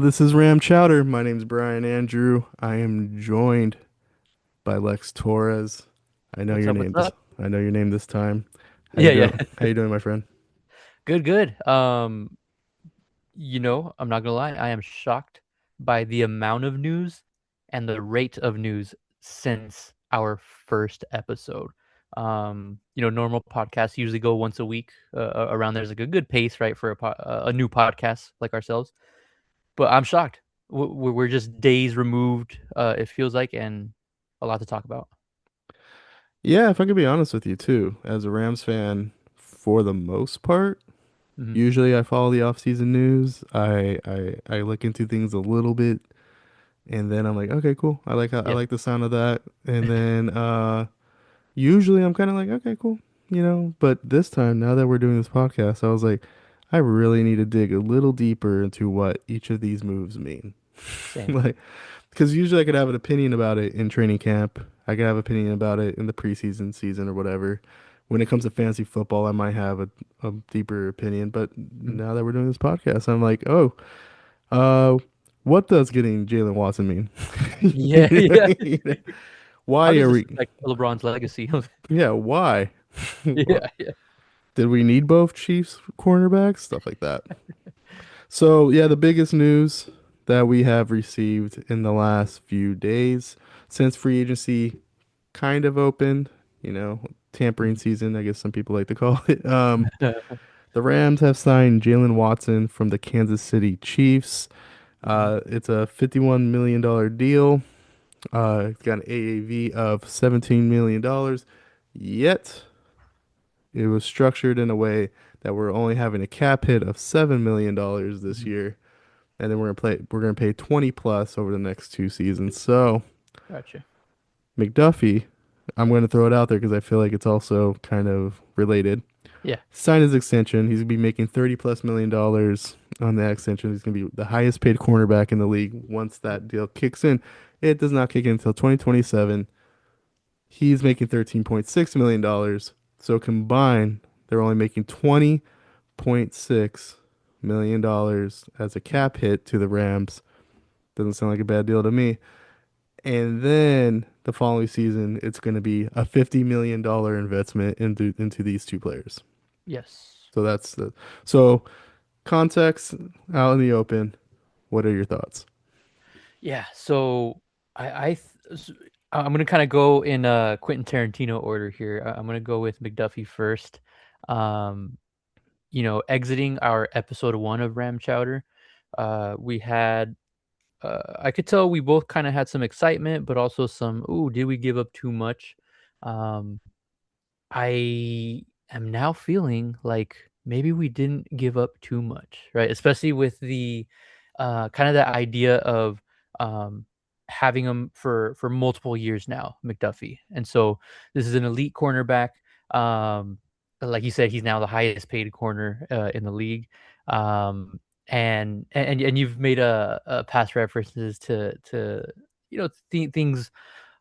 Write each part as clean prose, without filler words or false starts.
this is Ram Chowder. My name's Brian Andrew. I am joined by Lex Torres. I know What's your up? name What's this. up? I know your name this time. How you Yeah, doing? yeah. How you doing, my friend? Good, good. I'm not gonna lie, I am shocked by the amount of news and the rate of news since our first episode. Normal podcasts usually go once a week. Around there's like a good pace, right, for a new podcast like ourselves. But I'm shocked. We're just days removed. It feels like, and a lot to talk about. Yeah, if I could be honest with you too, as a Rams fan, for the most part, Hmm. usually I follow the off-season news. I look into things a little bit, and then I'm like, okay, cool. I Yeah. like the sound of that, and then usually I'm kind of like, okay, cool, But this time, now that we're doing this podcast, I was like, I really need to dig a little deeper into what each of these moves mean. Same. Like, because usually I could have an opinion about it in training camp. I could have an opinion about it in the preseason season or whatever. When it comes to fantasy football, I might have a deeper opinion. But Mhm. now that we're doing this podcast, I'm like, oh, uh, what does getting Jaylen Watson mean? Yeah, yeah. How Why does are this we? affect LeBron's legacy? Yeah, why? Yeah, yeah. Did we need both Chiefs cornerbacks? Stuff like that. So, yeah, the biggest news that we have received in the last few days since free agency kind of opened, tampering Mhm. season, I guess some people like to call it. The Rams have signed Jaylen Watson from the Kansas City Chiefs. Mhm. It's a $51 million deal. It's got an AAV of $17 million. Yet, it was structured in a way that we're only having a cap hit of $7 million this Mhm. year, and then we're gonna pay 20 plus over the next two seasons. So Gotcha. McDuffie, I'm gonna throw it out there because I feel like it's also kind of related. Yeah. Signed his extension. He's gonna be making 30 plus $1 million on that extension. He's gonna be the highest paid cornerback in the league once that deal kicks in. It does not kick in until 2027. He's making $13.6 million. So combined, they're only making $20.6 million as a cap hit to the Rams. Doesn't sound like a bad deal to me. And then the following season, it's going to be a $50 million investment into these two players. Yes. So that's the so context out in the open. What are your thoughts? Yeah. So I'm gonna kind of go in Quentin Tarantino order here. I'm gonna go with McDuffie first. Um, Exiting our episode one of Ram Chowder, we had I could tell we both kind of had some excitement, but also some, ooh, did we give up too much? Um, I am now feeling like maybe we didn't give up too much, right? Especially with the kind of the idea of um, having him for multiple years now, McDuffie, and so this is an elite cornerback. Um, like you said, he's now the highest paid corner in the league. And you've made a past references to things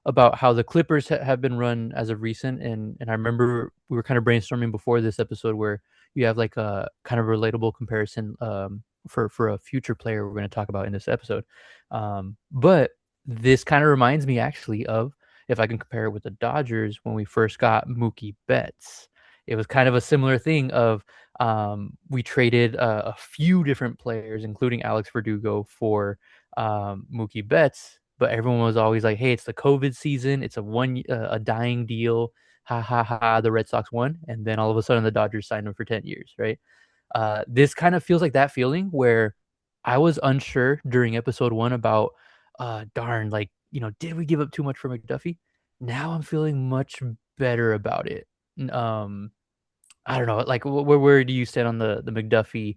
about how the Clippers have been run as of recent, and I remember we were kind of brainstorming before this episode where you have like a kind of relatable comparison for a future player we're going to talk about in this episode. But this kind of reminds me actually of, if I can compare it with the Dodgers when we first got Mookie Betts. It was kind of a similar thing of we traded a few different players, including Alex Verdugo, for Mookie Betts, but everyone was always like, "Hey, it's the COVID season. It's a dying deal. Ha ha ha." The Red Sox won, and then all of a sudden the Dodgers signed him for 10 years. Right? This kind of feels like that feeling where I was unsure during episode one about, darn, like did we give up too much for McDuffie? Now I'm feeling much better about it. Um, I don't know. Like, where do you stand on the McDuffie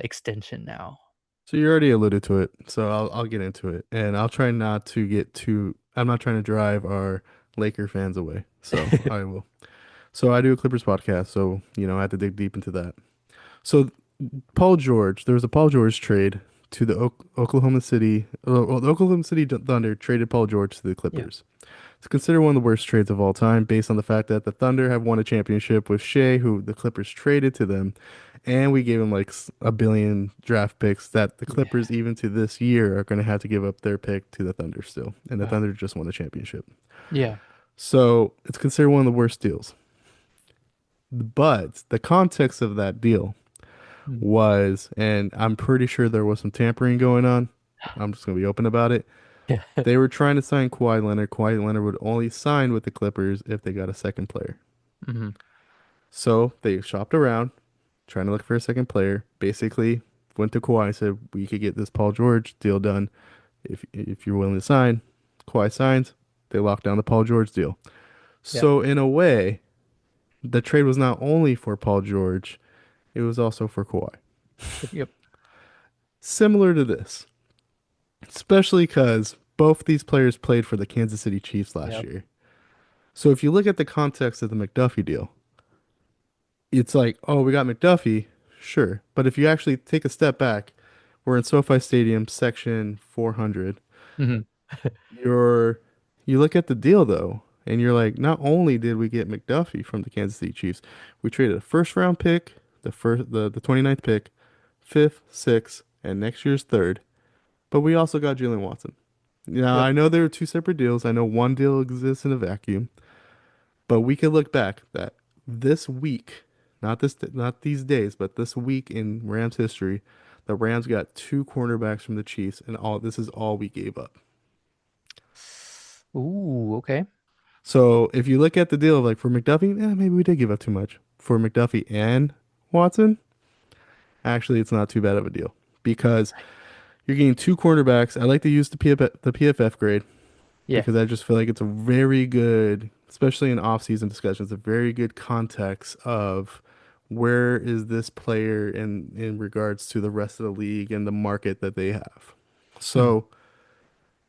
extension now? So you already alluded to it, so I'll get into it, and I'll try not to get too. I'm not trying to drive our Laker fans away, so I will. So I do a Clippers podcast, so I have to dig deep into that. So Paul George, there was a Paul George trade to the Oklahoma City. Well, the Oklahoma City Thunder traded Paul George to the Yeah. Clippers. It's considered one of the worst trades of all time, based on the fact that the Thunder have won a championship with Shea, who the Clippers traded to them, and we gave him like a billion draft picks that the Yeah. Clippers, even to this year, are going to have to give up their pick to the Thunder still. And the Wow. Thunder just won the championship. Yeah. So it's considered one of the worst deals. But the context of that deal Mm. was, and I'm pretty sure there was some tampering going on. I'm just going to be open about it. Yeah. They were trying to sign Kawhi Leonard. Kawhi Leonard would only sign with the Clippers if they got a second player. Hmm. So they shopped around, trying to look for a second player. Basically, went to Kawhi and said, "We could get this Paul George deal done if you're willing to sign." Kawhi signs. They locked down the Paul George deal. Yeah. So in a way, the trade was not only for Paul George, it was also for Kawhi. Yep. Similar to this, especially because both these players played for the Kansas City Chiefs last Yep. year. So if you look at the context of the McDuffie deal, it's like, oh, we got McDuffie, sure. But if you actually take a step back, we're in SoFi Stadium, section 400. Hmm. You're you look at the deal though, and you're like, not only did we get McDuffie from the Kansas City Chiefs, we traded a first round pick, the 29th pick, fifth, sixth, and next year's third. But we also got Jaylen Watson. Now Yep. I know there were two separate deals. I know one deal exists in a vacuum, but we could look back that this week, not these days, but this week in Rams history, the Rams got two cornerbacks from the Chiefs, and all this is all we gave up. Ooh. Okay. So if you look at the deal, like for McDuffie, maybe we did give up too much. For McDuffie and Watson, actually, it's not too bad of a deal because you're getting two cornerbacks. I like to use the PFF grade Yeah. because I just feel like it's a very good, especially in off-season discussions, a very good context of where is this player in regards to the rest of the league and the market that they have. Hmm. So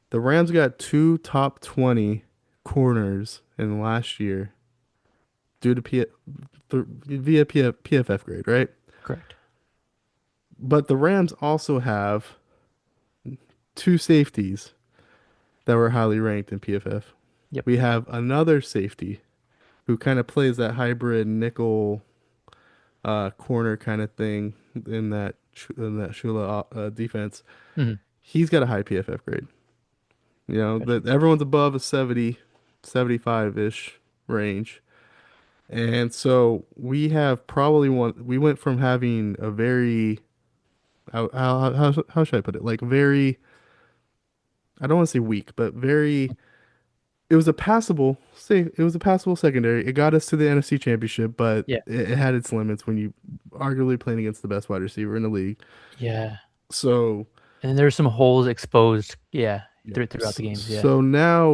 the Rams got two top 20 corners in last year due to via PFF grade, right? Correct. But the Rams also have two safeties that were highly ranked in PFF. Yep. We have another safety who kind of plays that hybrid nickel corner kind of thing in that Shula defense. Hmm. He's got a high PFF grade. You know, Gotcha. that everyone's above a 70, 75-ish range. And so we have probably we went from having a very, how should I put it? Like very, I don't want to say weak, but very, it was a passable secondary. It got us to the NFC Championship, but Yeah. it had its limits when you arguably playing against the best wide receiver in the league. Yeah. So, And then there's some holes exposed. Yeah. yeah. Throughout the games. Yeah. So now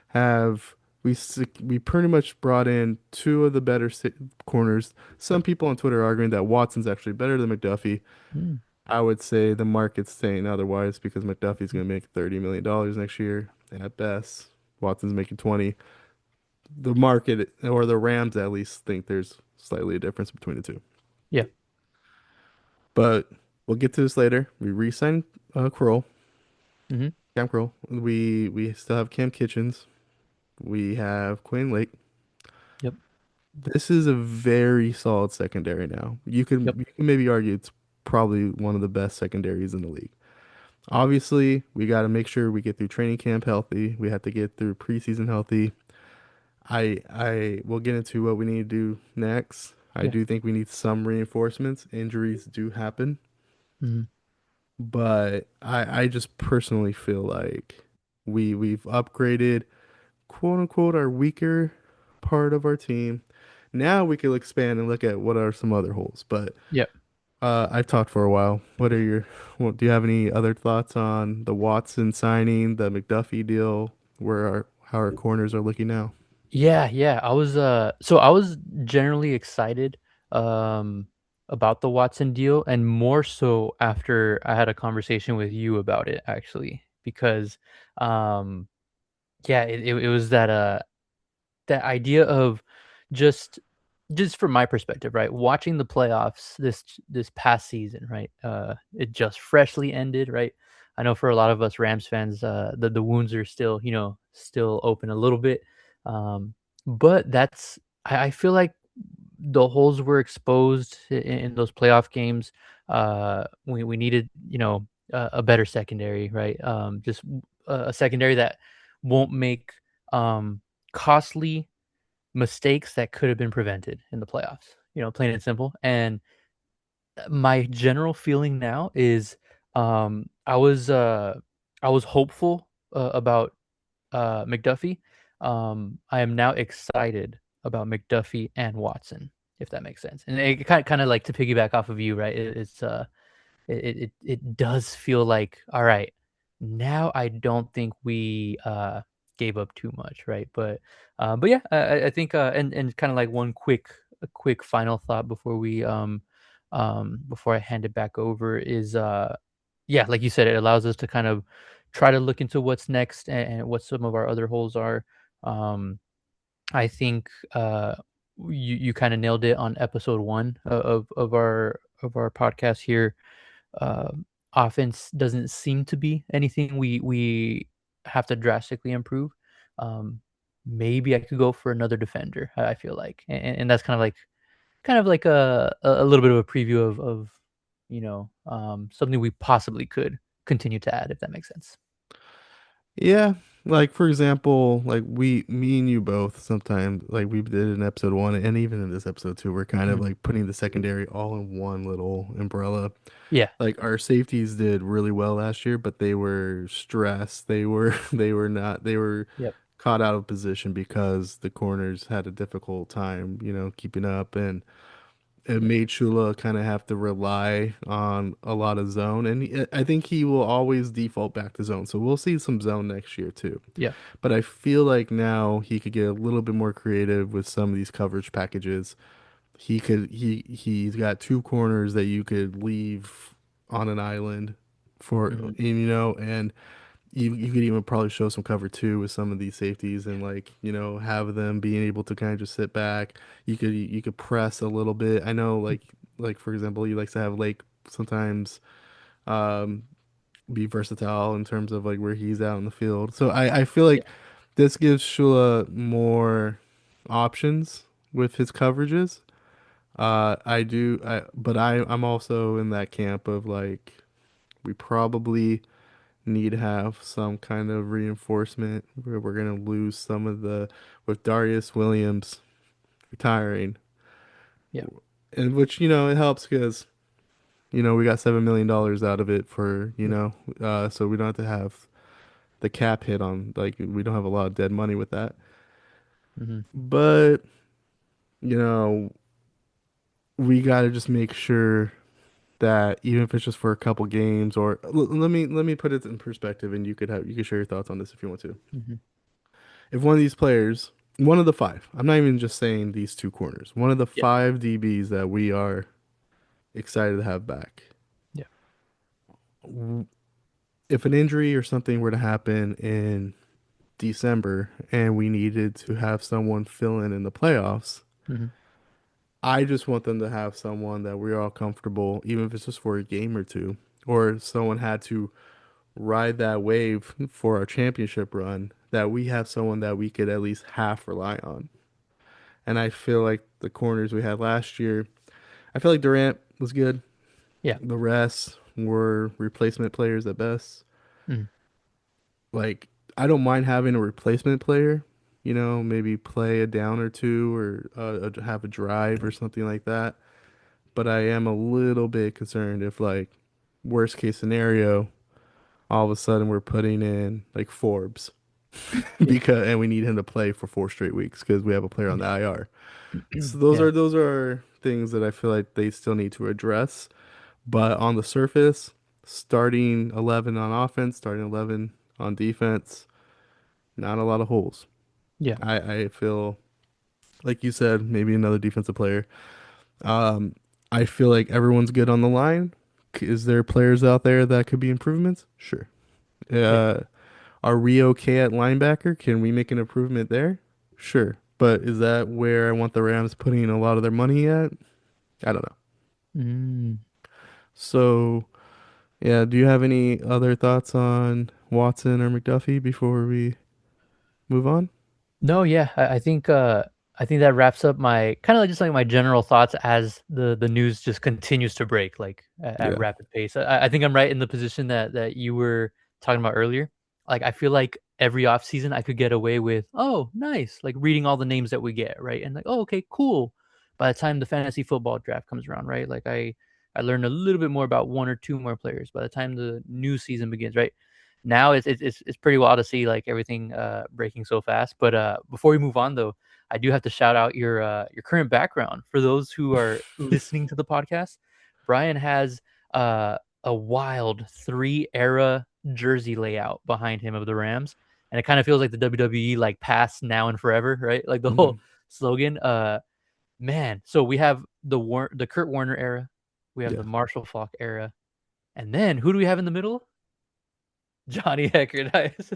have we pretty much brought in two of the better corners. Some Yep. people on Twitter are arguing that Watson's actually better than McDuffie. Mm. I would say the market's saying otherwise because McDuffie's going to make $30 million next year at best. Watson's making 20. The market or the Rams at least think there's slightly a difference between the two. Yeah. But we'll get to this later. We re-signed Kroll, Hmm. Cam Kroll. We still have Cam Kitchens. We have Quinn Lake. Yep. This is a very solid secondary now. Yep. You can maybe argue it's probably one of the best secondaries in the league. Obviously, we got to make sure we get through training camp healthy. We have to get through preseason healthy. I will get into what we need to do next. I Yeah. do think we need some reinforcements. Injuries do happen, Hmm. but I just personally feel like we've upgraded quote unquote our weaker part of our team. Now we can expand and look at what are some other holes. But Yep. I've talked for a while. Do you have any other thoughts on the Watson signing, the McDuffie deal, how our corners are looking now? Yeah, yeah. I was generally excited um about the Watson deal, and more so after I had a conversation with you about it actually, because um yeah, it was that idea of just just from my perspective, right? Watching the playoffs this past season, right? It just freshly ended, right? I know for a lot of us Rams fans, the wounds are still, still open a little bit. Um, but I feel like the holes were exposed in those playoff games. We needed, a better secondary, right? Just a secondary that won't make um, costly mistakes that could have been prevented in the playoffs. Plain and simple. And my general feeling now is um, I was uh, I was hopeful about McDuffie. I am now excited about McDuffie and Watson, if that makes sense. And it kind of like to piggyback off of you, right? It does feel like, all right, now I don't think we gave up too much, right? But yeah, I think and kind of like a quick final thought before we before I hand it back over is yeah, like you said, it allows us to kind of try to look into what's next and what some of our other holes are. Um, I think you kind of nailed it on episode one of our podcast here. Offense doesn't seem to be anything we have to drastically improve. Um, Maybe I could go for another defender. I feel like, and that's kind of like a little bit of a preview of something we possibly could continue to add, if that makes sense. Yeah, like for example, like me and you both sometimes, like we did in episode one, and even in this episode two, we're kind of Mhm. like putting the secondary all in one little umbrella. Yeah. Like our safeties did really well last year, but they were stressed. They were they were Yep. caught out of position because the corners had a difficult time, keeping up, and it Yep. made Shula kind of have to rely on a lot of zone, and I think he will always default back to zone. So we'll see some zone next year too. Yeah. But I feel like now he could get a little bit more creative with some of these coverage packages. He's got two corners that you could leave on an island for, Hmm. and you could even probably show some cover two with some of these safeties and like have them being able to kind of just sit back. You could press a little bit. I know like for example, he likes to have Lake sometimes um be versatile in terms of like where he's out in the field. So I feel Yeah. like this gives Shula more options with his coverages. I do, but I'm also in that camp of like we probably need to have some kind of reinforcement where we're gonna lose some of the with Darius Williams retiring, Yeah. and which it helps because we got $7 million out of it for Yeah. so we don't have to have the cap hit on like we don't have a lot of dead money with that, Hmm. but you know we got to just make sure that even if it's just for a couple games or let me put it in perspective and you could share your thoughts on this if you want to. Hmm. If one of these players, one of the five, I'm not even just saying these two corners, one of the Yeah. five DBs that we are excited to have back, Yeah. if an injury or something were to happen in December and we needed to have someone fill in the playoffs, Hmm. I just want them to have someone that we're all comfortable, even if it's just for a game or two, or someone had to ride that wave for our championship run, that we have someone that we could at least half rely on. And I feel like the corners we had last year, I feel like Durant was good. Yeah. The rest were replacement players at best. Hmm. Like, I don't mind having a replacement player, maybe play a down or two or have a drive or something like that. But I am a little bit concerned if, like, worst case scenario, all of a sudden we're putting in like Forbes Yeah. and we need him to play for 4 straight weeks because we have a player on the IR. So those Yeah. are those are things that I feel like they still need to address. But on the surface, starting 11 on offense, starting 11 on defense, not a lot of holes. Yeah. I feel like you said, maybe another defensive player. Um, I feel like everyone's good on the line. Is there players out there that could be improvements? Sure. Yeah. Uh, are we okay at linebacker? Can we make an improvement there? Sure. But is that where I want the Rams putting a lot of their money at? I don't know. Mm. So, yeah, do you have any other thoughts on Watson or McDuffie before we move on? No, yeah, I think that wraps up my kind of just like my general thoughts as the news just continues to break like at Yeah. rapid pace. I think I'm right in the position that you were talking about earlier. Like I feel like every off season I could get away with, oh, nice, like reading all the names that we get, right? And like, oh, okay, cool. By the time the fantasy football draft comes around, right? Like I learned a little bit more about one or two more players by the time the new season begins, right? Now it's pretty wild to see like everything breaking so fast. But before we move on though, I do have to shout out your current background for those who are listening to the podcast. Brian has a wild 3 era jersey layout behind him of the Rams, and it kind of feels like the WWE like past, now, and forever, right? Like the whole Mhm. slogan. Man, so we have the Kurt Warner era, we have the Yeah. Marshall Faulk era, and then who do we have in the middle? Johnny Hecker, nice.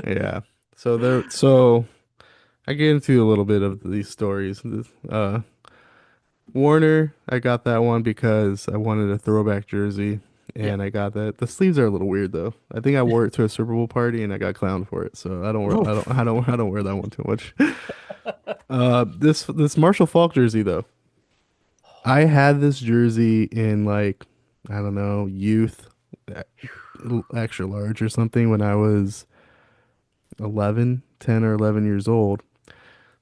Yeah. So I get into a little bit of these stories. Warner, I got that one because I wanted a throwback jersey, Yeah. and I got that. The sleeves are a little weird though. I think I wore it to a Super Bowl party and I got clowned for it. So Oof. I don't wear that one too much. This Marshall Faulk jersey though. I had this jersey in like I don't know, youth, uh, extra large or something when I was 10 or 11 years old.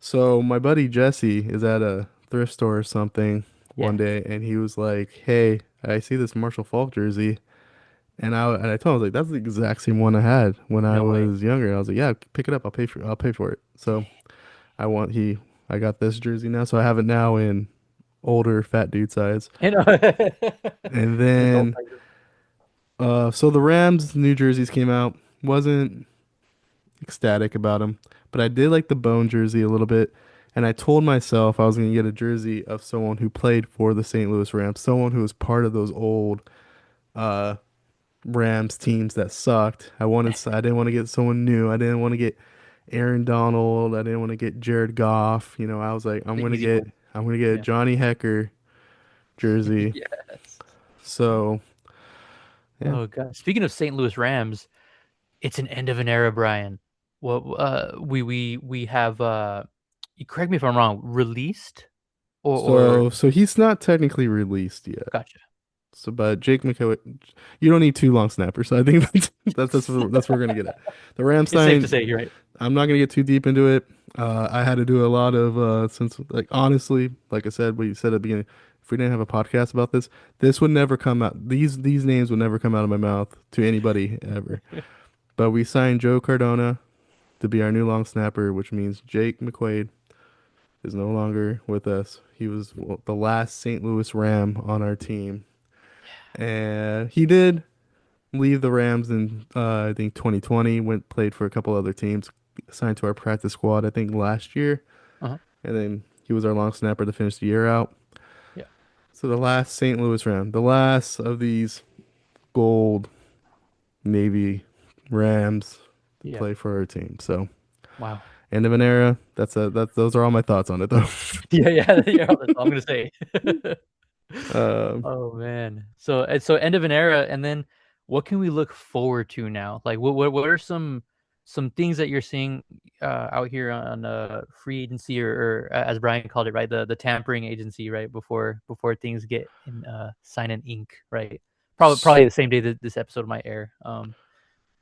So my buddy Jesse is at a thrift store or something Yeah. one day, and he was like, "Hey, I see this Marshall Faulk jersey," and I told him I was like, "That's the exact same one I had when I No way. was younger." I was like, "Yeah, pick it up. I'll pay for it." So I want he I got this jersey now, so I have it now in older fat dude size, You know, and adult then sizes. so the Rams new jerseys came out. Wasn't ecstatic about them, but I did like the bone jersey a little bit. And I told myself I was going to get a jersey of someone who played for the St. Louis Rams, someone who was part of those old uh, Rams teams that sucked. I didn't want to get someone new. I didn't want to get Aaron Donald. I didn't want to get Jared Goff. You know, I was like, The easy one. I'm going to get a Yeah. Johnny Hecker jersey. Yes. So yeah. Oh god. Speaking of St. Louis Rams, it's an end of an era, Brian. Well, we have you correct me if I'm wrong, released or So he's not technically released yet. gotcha. So, but Jake McCoy, you don't need two long snappers. So I think that's what we're gonna get at. The It's safe to Ramstein. say you're right. I'm not gonna get too deep into it. I had to do a lot of since like honestly, like I said, what you said at the beginning. If we didn't have a podcast about this, this would never come out. These names would never come out of my mouth to anybody ever. But we signed Joe Cardona to be our new long snapper, which means Jake McQuaid is no longer with us. He was the last St. Louis Ram on our team, and he did leave the Rams in I think 2020. Went played for a couple other teams, signed to our practice squad I think last year, Uh-huh. and then he was our long snapper to finish the year out. Yeah. So the last St. Louis Ram, the last of these gold Navy Rams to Yeah. play for our team. So Wow. end of an era. Those are all my thoughts on it though. Yeah, yeah, yeah. That's all I'm gonna say. um, Oh man. So end of an era, and then what can we look forward to now? Like what are some things that you're seeing out here on free agency or as Brian called it, right? The tampering agency, right? Before things get in sign and ink, right? Probably the same day that this episode might air.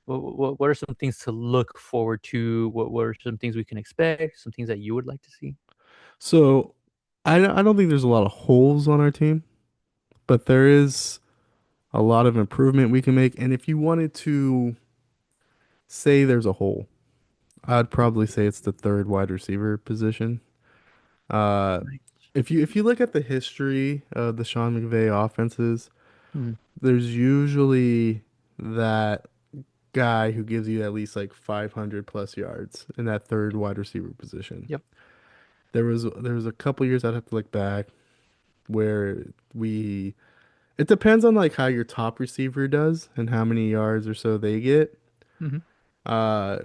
What are some things to look forward to? What are some things we can expect? Some things that you would like to see? so I don't think there's a lot of holes on our team, but there is a lot of improvement we can make. And if you wanted to say there's a hole, I'd probably say it's the third wide receiver position. Uh, Nice. if you look at the history of the Sean McVay offenses, Hmm. there's usually that guy who gives you at least like 500 plus yards in that third wide receiver position. Yep. There was a couple years I'd have to look back where we it depends on like how your top receiver does and how many yards or so they get. Hmm.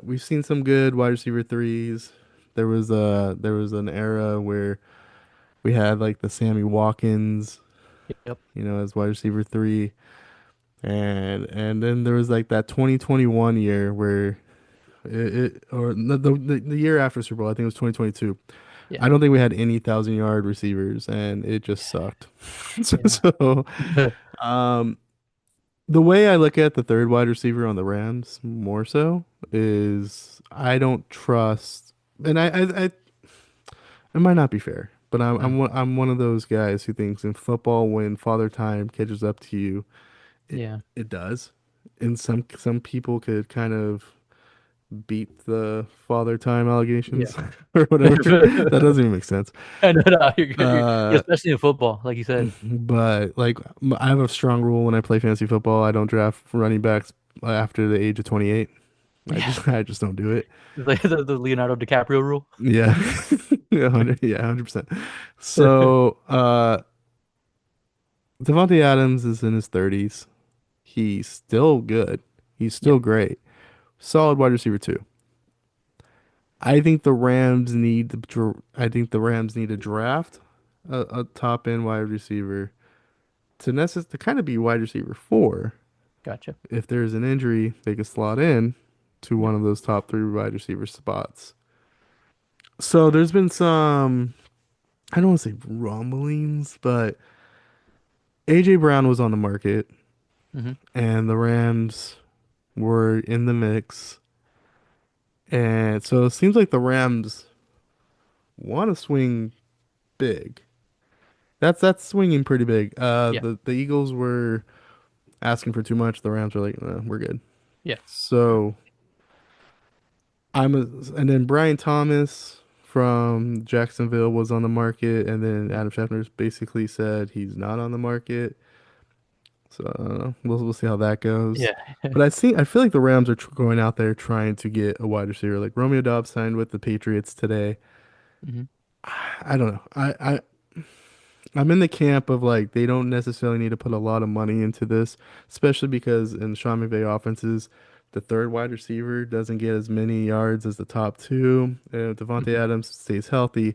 We've seen some good wide receiver threes. There was an era where we had like the Sammy Watkins, Yep. you know, as wide receiver three, and then there was like that 2021 year where the year after Super Bowl, I think it was 2022, Yeah. I don't think we had any 1,000 yard receivers, and it just sucked. So, Yeah. so, um, the way I look at the third wide receiver on the Rams more so is I don't trust, and it might not be fair, but Mm. I'm one of those guys who thinks in football when father time catches up to you, it Yeah. it does, and some people could kind of beat the father time Yeah. allegations or whatever. That doesn't even make sense. No, you're good. Uh, Especially in football, like you said. but like I have a strong rule when I play fantasy football. I don't draft running backs after the age of 28. Yeah. I just don't do it. It's like the Leonardo DiCaprio rule. Yeah. Yeah, 100%. So, Davante Adams is in his 30s. He's still good. He's Yeah. still great. Solid wide receiver too. I think the Rams need I think the Rams need to draft a top end wide receiver to kind of be wide receiver four. Gotcha. If there's an injury, they can slot in to Yep. one of those top three wide receiver spots. So there's been some, I don't want to say rumblings, but AJ Brown was on the market Hmm. and the Rams were in the mix. And so it seems like the Rams want to swing big. That's swinging pretty big. Yeah. The Eagles were asking for too much. The Rams were like, we're good. Yeah. So and then Brian Thomas from Jacksonville was on the market, and then Adam Schefter basically said he's not on the market. So we'll see how that goes. Yeah. But I feel like the Rams are going out there trying to get a wide receiver. Like Romeo Dobbs signed with the Patriots today. Hmm. I don't know. I'm in the camp of like they don't necessarily need to put a lot of money into this, especially because in Sean McVay offenses, the third wide receiver doesn't get as many yards as the top two. And if Davante Hmm. Adams stays healthy,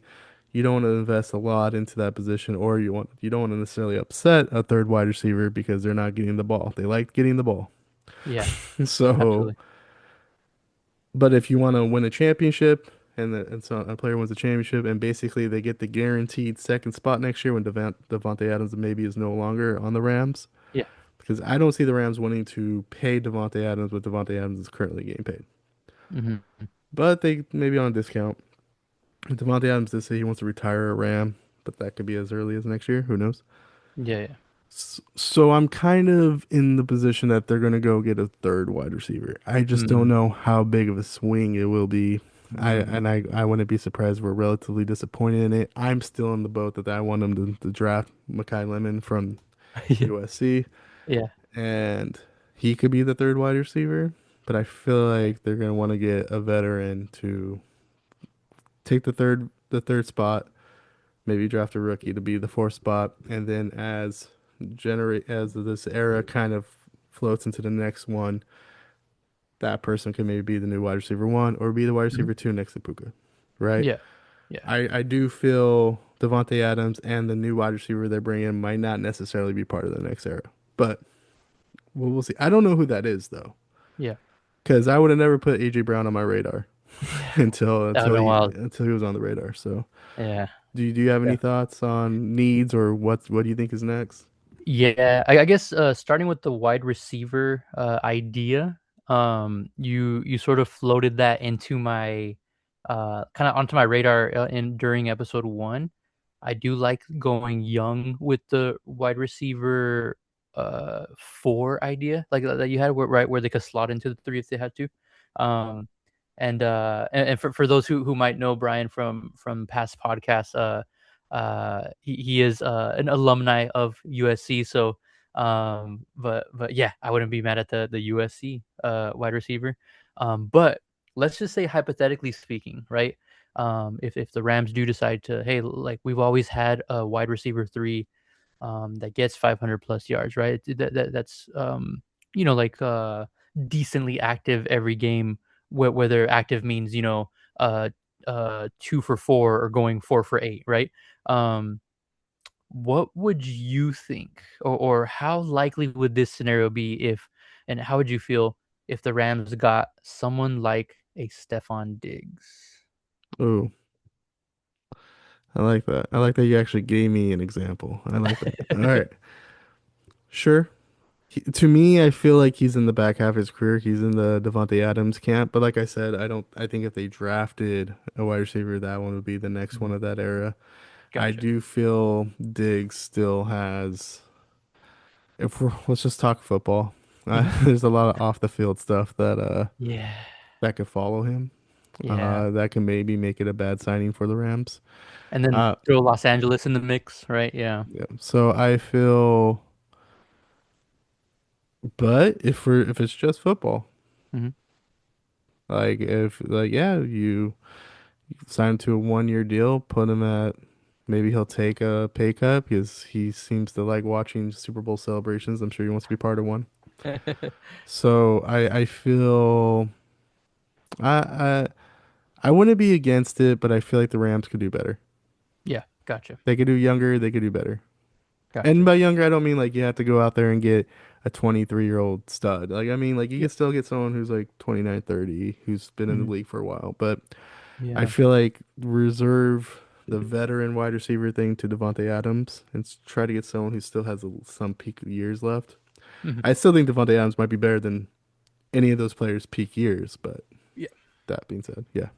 you don't want to invest a lot into that position, or you don't want to necessarily upset a third wide receiver because they're not getting the ball. They like getting the ball. Yeah. So, Absolutely. but if you want to win a championship and so a player wins a championship and basically they get the guaranteed second spot next year when Davante Adams maybe is no longer on the Rams, Yeah. because I don't see the Rams wanting to pay Davante Adams what Davante Adams is currently getting paid. Hmm. But they maybe on a discount. Davante Adams did say he wants to retire a Ram, but that could be as early as next year. Who knows? Yeah. Yeah. So I'm kind of in the position that they're going to go get a third wide receiver. I just don't Hmm. know how big of a swing it will be. Hmm. I wouldn't be surprised if we're relatively disappointed in it. I'm still in the boat that I want them to draft Makai Lemon from Yeah. USC, Yeah. and he could be the third wide receiver. But I feel like they're going to want to get a veteran to take the third spot, maybe draft a rookie to be the fourth spot, and then as this era kind of floats into the next one, that person can maybe be the new wide receiver one or be the wide Mhm. receiver two next to Puka, right? Yeah. Yeah. I do feel Davante Adams and the new wide receiver they're bringing might not necessarily be part of the next era, but we'll see. I don't know who that is though, Yeah. because I would have never put AJ Brown on my radar That would have been wild. until he was on the radar. So Yeah. do you have Yeah. any thoughts on needs or what do you think is next? Yeah, I guess starting with the wide receiver idea, you sort of floated that into my kind of onto my radar in during episode one. I do like going young with the wide receiver four idea, like that you had, right where they could slot into the three if they had to. Um, and for those who might know Brian from past podcasts, he is an alumni of USC, so but yeah, I wouldn't be mad at the USC wide receiver. But let's just say hypothetically speaking, right? If the Rams do decide to, hey, like we've always had a wide receiver three that gets 500 plus yards, right? That's like decently active every game, whether active means uh 2 for 4 or going 4 for 8, right? Um, what would you think, or how likely would this scenario be if, and how would you feel if the Rams got someone like a Stephon Diggs? Oh, I like that. I like that you actually gave me an example. I like that. All right. Sure. To me, I feel like he's in the back half of his career. He's in the Davante Adams camp. But like I said, I don't. I think if they drafted a wide receiver, that one would be the next one Mhm. of that era. I Gotcha. do feel Diggs still has. If we're, let's just talk football. Hmm. There's a lot of off the field stuff Yeah. that could follow him. Yeah. That can maybe make it a bad signing for the Rams. And then Uh, throw Los Angeles in the mix, right? Yeah. yeah. So I feel, but if it's just football, Hmm. like if like yeah, you sign him to a 1 year deal, put him at maybe he'll take a pay cut because he seems to like watching Super Bowl celebrations. I'm sure he wants to be part of one. So I feel I I I wouldn't be against it, but I feel like the Rams could do better. Yeah. Gotcha. They could do younger, they could do better. And Gotcha. by younger, I don't mean like you have to go out there and get a 23-year-old stud. Like I mean like you Yeah. can still get someone who's like 29, 30, who's been in Hmm. the league for a while. But I Yeah. feel like reserve the veteran wide receiver thing to Davante Adams and try to get someone who still has some peak years left. Hmm. I still think Davante Adams might be better than any of those players' peak years, but Yeah. that being said, yeah.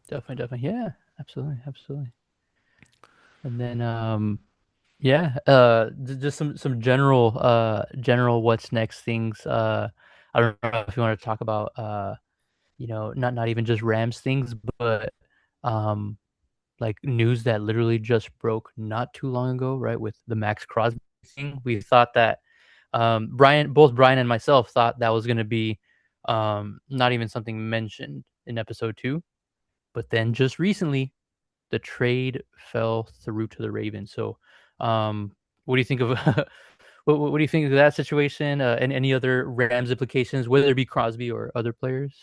Definitely. Definitely. Yeah. Absolutely. Absolutely. And then, yeah, just some general what's next things. I don't know if you want to talk about, not even just Rams things, but um, like news that literally just broke not too long ago, right? With the Maxx Crosby thing, we thought that both Brian and myself thought that was going to be not even something mentioned in episode 2, but then just recently the trade fell through to the Ravens. So, what do you think of what do you think of that situation? And any other Rams implications, whether it be Crosby or other players?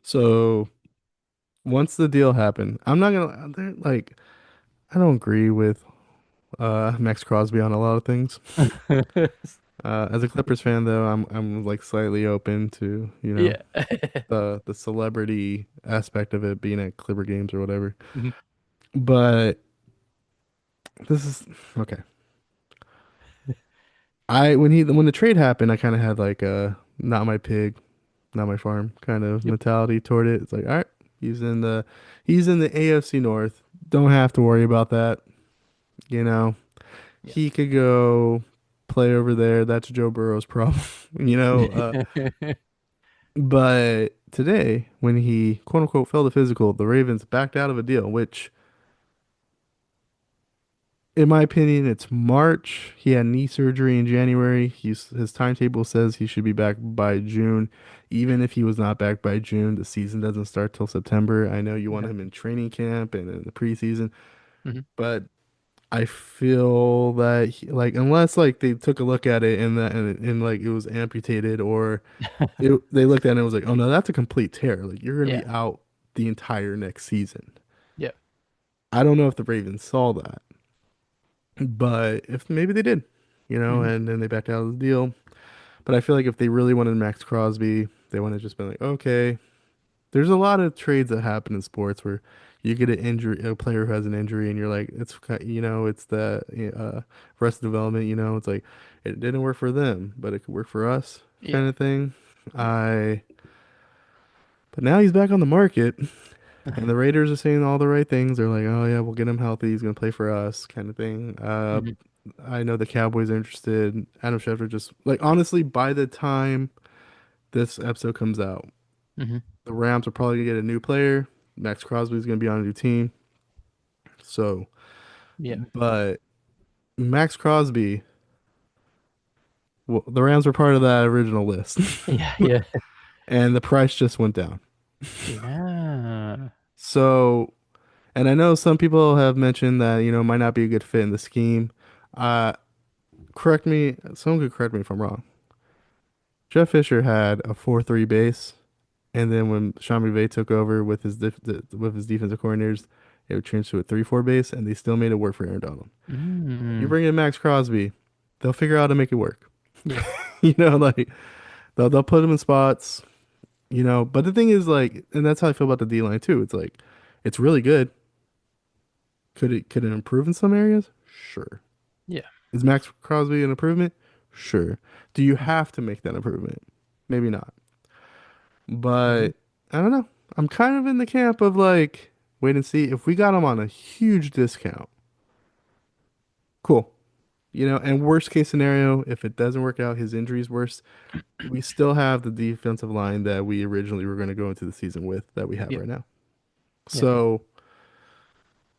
So once the deal happened, I'm not gonna like I don't agree with Max Crosby on a lot of things. As a Clippers fan though, I'm like slightly open to, Yeah. the celebrity aspect of it being at Clipper games or whatever. Mhm. But this is okay. When the trade happened, I kind of had like a not my pig, not my farm kind of Yep. mentality toward it. It's like, all right, he's in the he's in the AFC North. Don't have to worry about that. You know, Yeah. he could go play over there. That's Joe Burrow's problem. You know, but today when he quote unquote failed the physical, the Ravens backed out of a deal, which in my opinion, it's March. He had knee surgery in January. His timetable says he should be back by June. Even if he was not back by June, the season doesn't start till September. I know you want Yeah. him in training camp and in the preseason, Mhm. but I feel that like unless like they took a look at it and like it was amputated or they looked at it and it was like, oh no, that's a complete tear. Like you're gonna Yeah. be out the entire next season. Yeah. I don't know if the Ravens saw that. But if maybe they did, Mhm. and then they backed out of the deal. But I feel like if they really wanted Maxx Crosby, they would have just been like, okay. There's a lot of trades that happen in sports where you get an injury, a player who has an injury, and you're like, it's the rest development. It's like it didn't work for them, but it could work for us, Yeah. kind of thing. Yeah. I, but now he's back on the market, and the Raiders are saying all the right things. They're like, oh yeah, we'll get him healthy. He's gonna play for us, kind of thing. Mhm. I know the Cowboys are interested. Adam Schefter just like honestly, by the time this episode comes out, Mhm. the Rams are probably gonna get a new player. Max Crosby is gonna be on a new team. So, Yeah. but Max Crosby, well, the Rams were part of that original list, Yeah. Yeah. and the price just went down. Yeah. So, and I know some people have mentioned that might not be a good fit in the scheme. Uh, correct me. Someone could correct me if I'm wrong. Jeff Fisher had a 4-3 base. And then when Sean McVay took over with with his defensive coordinators, it would change to a 3-4 base, and they still made it work for Aaron Donald. You Mm. bring in Max Crosby, they'll figure out how to make it work. Yeah. Like they'll put him in spots, But the thing is, like, and that's how I feel about the D line too. It's like it's really good, Could it improve in some areas? Sure. Yeah. Is Maxx Crosby an improvement? Sure. Do you Mhm. have to make that improvement? Maybe not. But Mhm. I don't know. I'm kind of in the camp of like, wait and see. If we got him on a huge discount, cool. And worst case scenario, if it doesn't work out, his injury's worse, we still have the defensive line that we originally were going to go into the season with that we have Yeah. right now. Yeah. So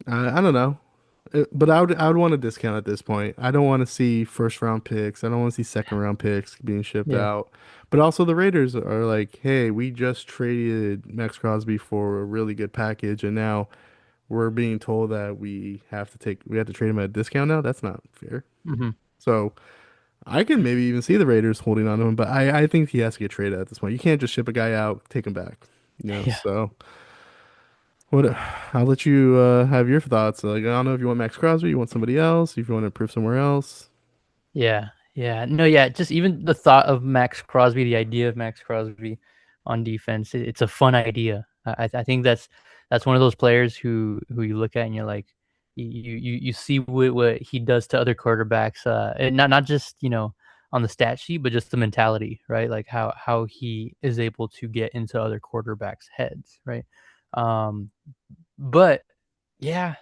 I don't know. But I would want a discount at this point. I don't want to see first round picks. I don't want to see second round picks being shipped Yeah. out. But also the Raiders are like, hey, we just traded Maxx Crosby for a really good package, and now we're being told that we have to trade him at a discount now. That's not fair. Hmm. So I can maybe even see the Raiders holding on to him, but I think he has to get traded at this point. You can't just ship a guy out, take him back. Yeah. So what I'll let you have your thoughts. Like I don't know if you want Maxx Crosby, you want somebody else, if you want to improve somewhere else. Yeah, yeah. No, yeah, just even the thought of Maxx Crosby, the idea of Maxx Crosby on defense, it's a fun idea. I think that's one of those players who you look at and you're like, you see what he does to other quarterbacks, and not just on the stat sheet, but just the mentality, right? Like how he is able to get into other quarterbacks' heads, right? Um, but yeah,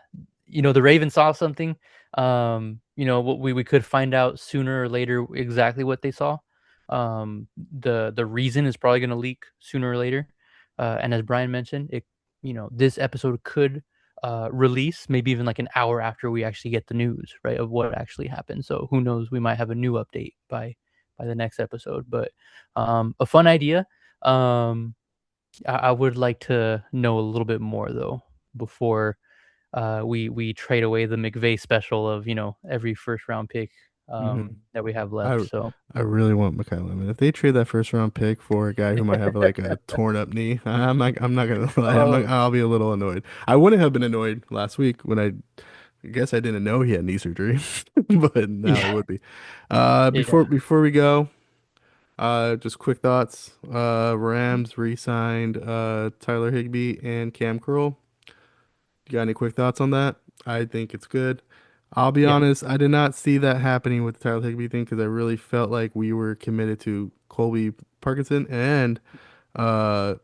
the Ravens saw something. What we could find out sooner or later exactly what they saw. The reason is probably going to leak sooner or later. And as Brian mentioned, this episode could release maybe even like an hour after we actually get the news, right, of what actually happened. So who knows? We might have a new update by the next episode. But a fun idea. I would like to know a little bit more though before we trade away the McVay special of every first round pick Hmm. that we have left. I So I really want Mekhi Lemon. If they trade that first round pick for a guy who might have like a torn up knee, I'm not gonna lie. Oh, I'll be a little annoyed. I wouldn't have been annoyed last week when I guess I didn't know he had knee surgery, but now I yeah, would be. Before yeah, before we go, just quick thoughts. Rams re-signed Tyler Higbee and Cam Curl. You got any quick thoughts on that? I think it's good. I'll be yeah, honest, I did not see that happening with the Tyler Higbee thing because I really felt like we were committed to Colby Parkinson and uh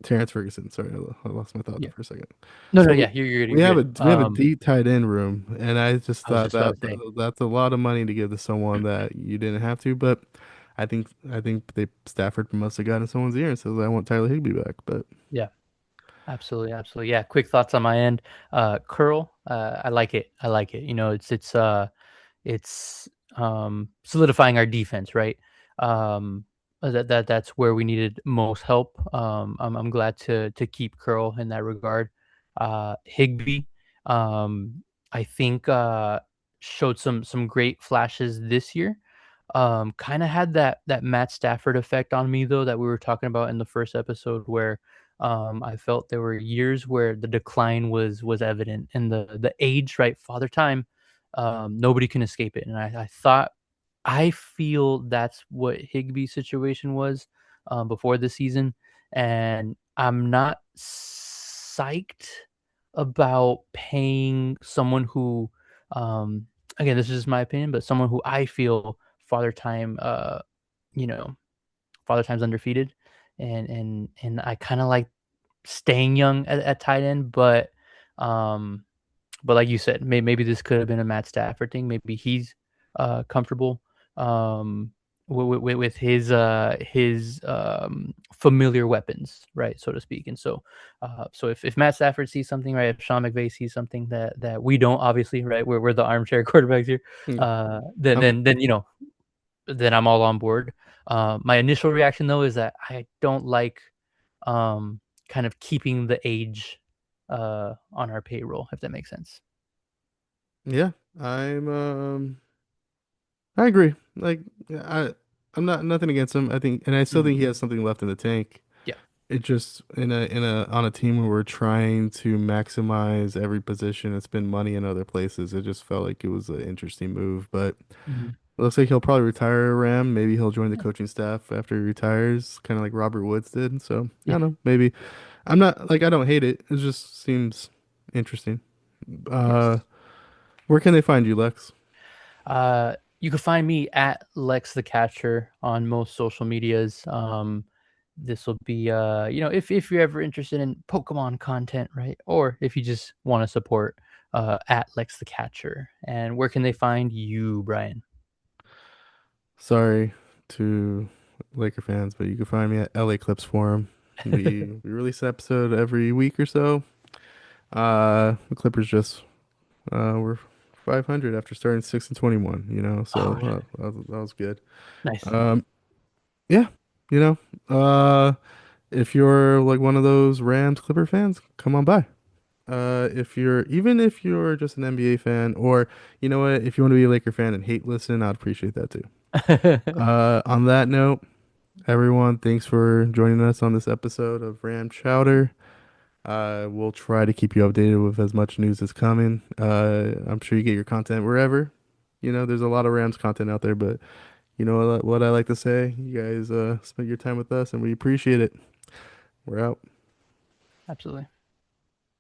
Terrence Ferguson. Sorry, I lost my thought there yeah. for a second. No, no, So yeah, you're good, we you're have good. a deep tight end room, and I just I was thought just about that to say, that's a lot of money to give to someone that you didn't have to. But I think they Stafford must have gotten someone's ear and says I want Tyler Higbee back. But yeah, absolutely, absolutely, yeah. Quick thoughts on my end. Curl, I like it. I like it. It's solidifying our defense, right? Um, that's where we needed most help. I'm glad to keep Curl in that regard. Higby, I think showed some great flashes this year. Kind of had that Matt Stafford effect on me though that we were talking about in the first episode where I felt there were years where the decline was evident and the age, right, father time, nobody can escape it. And I feel that's what Higby's situation was before the season, and I'm not psyched about paying someone who, um, again, this is just my opinion, but someone who I feel father time, you know, father time's undefeated, and I kind of like staying young at tight end, um, but like you said, maybe this could have been a Matt Stafford thing. Maybe he's comfortable um, with his familiar weapons, right, so to speak. And so if Matt Stafford sees something, right, if Sean McVay sees something that we don't, obviously, right, we're the armchair quarterbacks here, yeah, then I'm then then then I'm all on board. My initial reaction though is that I don't like um, kind of keeping the age on our payroll, if that makes sense. yeah, I agree. Like I'm not nothing against him. I think, and I still Mhm. think he has something left in the tank. Yeah. It just in a on a team where we're trying to maximize every position and spend money in other places. It just felt like it was an interesting move, but Mhm. it looks like he'll probably retire a Ram. Maybe he'll join the coaching staff after he retires, kind of like Robert Woods did. So I Yeah. don't know. Maybe I'm not like I don't hate it. It just seems interesting. Uh, Yes. where can they find you, Lex? You can find me at Lex the Catcher on most social medias. This will be if you're ever interested in Pokemon content, right? Or if you just want to support at Lex the Catcher. And where can they find you, Brian? Sorry to Laker fans, but you can find me at LA Clips Forum. We release an episode every week or so. The Clippers just were 500 after starting 6-21. Oh, So that was good. nice. Um, yeah, you know, if you're like one of those Rams Clipper fans, come on by. If you're just an NBA fan, or you know what, if you want to be a Laker fan and hate listen, I'd appreciate that too. On that note, everyone, thanks for joining us on this episode of Ram Chowder. We'll try to keep you updated with as much news as coming. I'm sure you get your content wherever. There's a lot of Rams content out there, but you know what I like to say? You guys spend your time with us, and we appreciate it. We're out. Absolutely.